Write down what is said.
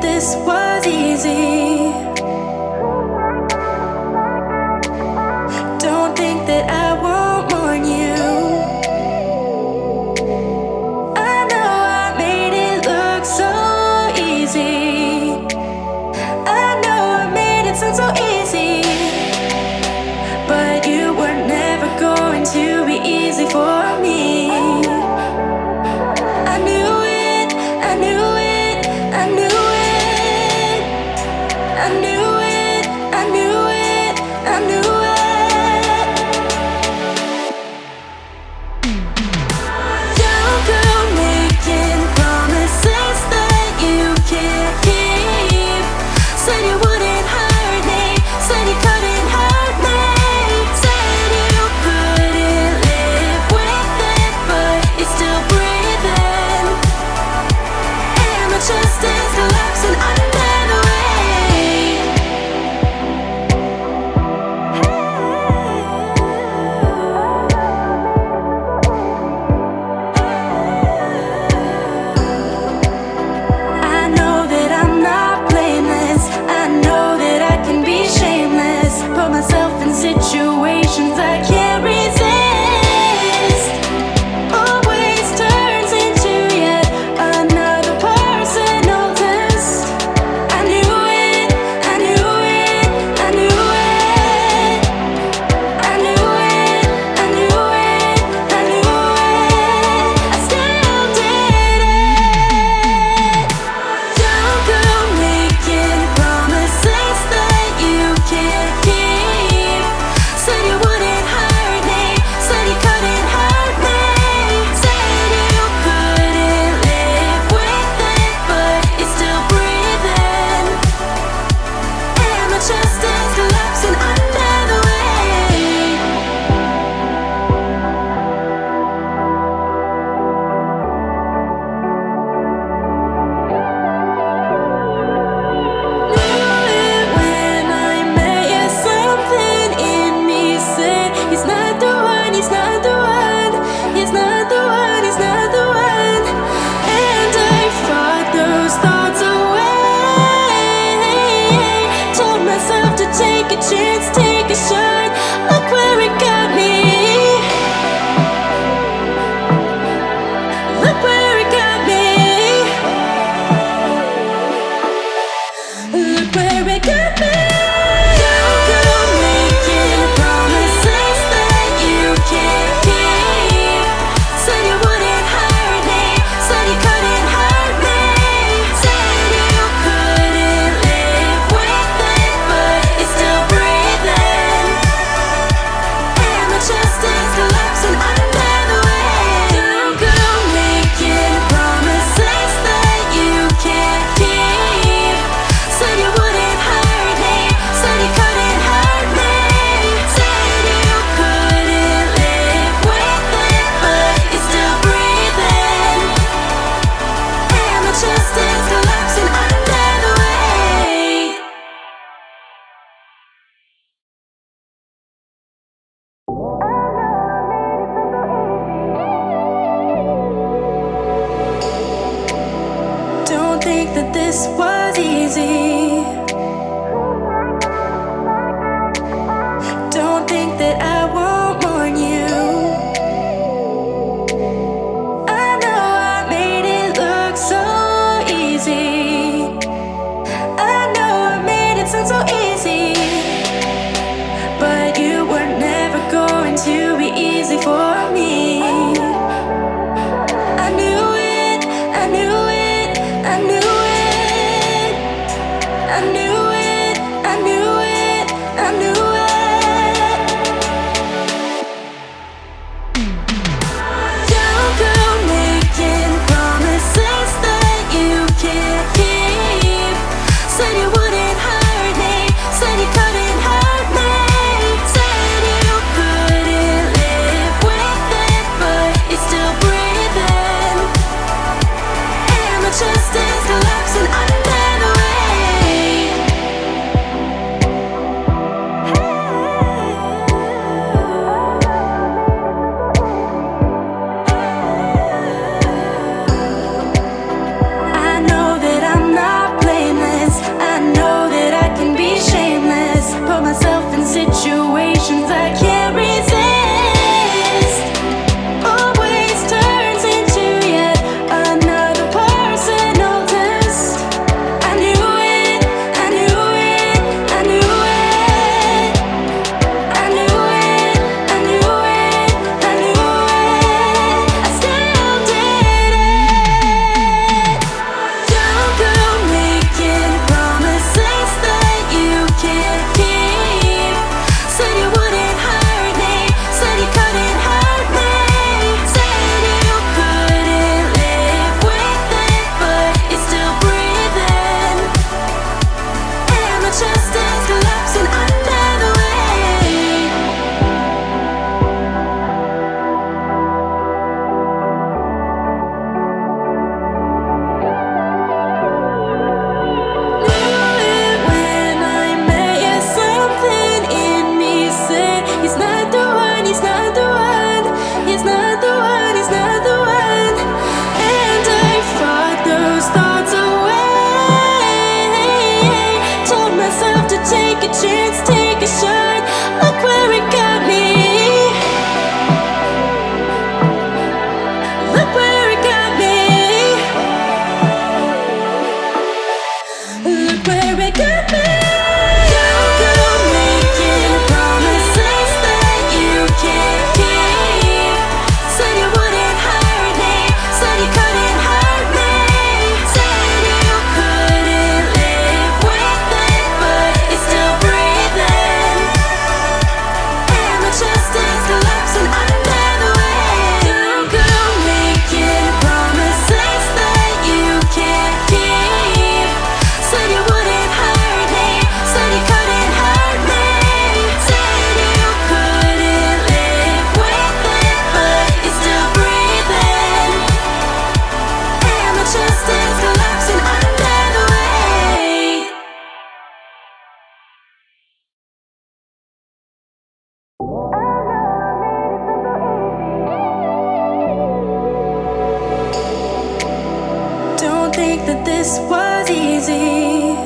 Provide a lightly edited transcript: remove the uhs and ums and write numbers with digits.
this was easy. Don't think that I won't warn you. I know I made it look so easy. I know I made it sound so easy. But you were never going to be easy for me. I knew it, I knew it, I knew it. I knew it, I knew it, I knew it. Don't go making promises that you can't keep. Said you wouldn't hurt me, said you couldn't hurt me. Said you couldn't live with it, but you're still breathing. And my chest is collapsing under the weight. I know that I'm not blameless. I know that I can be shameless. Put myself in situations I can't resist. Always turns into yet another personal test. I knew it, I knew it, I knew it. I knew it, I knew it, I knew it. I still did it. Don't go making promises that you can't keep. Said you wouldn't hurt me, said you couldn't hurt me. Said you couldn't live with it, but you're still breathing. And my chest is collapsing under the weight. Knew it when I met you. Something in me said he's not the one, he's not the one, he's not the one, he's not the one. And I fought those thoughts away. Told myself to take a chance, take a shot. Look where it got me. Look where it got me. Look where it got me. Don't go making promises that you can't keep. Said you wouldn't hurt me, said you couldn't hurt me. Said you couldn't live with it, but you're still breathing. And my chest is collapsing under the weight. Don't go making promises that you can't keep. Said you wouldn't hurt me, said you couldn't hurt me. Said you couldn't live with it, but you're still breathing. And my chest is collapsing under the weight. Don't think that this was easy. Don't think that I won't warn you. I know I made it look so easy. I know I made it sound so easy. But you were never going to be easy for me. I knew it, I knew it, I knew it. I knew it, I knew it, I knew it. think that this was easy.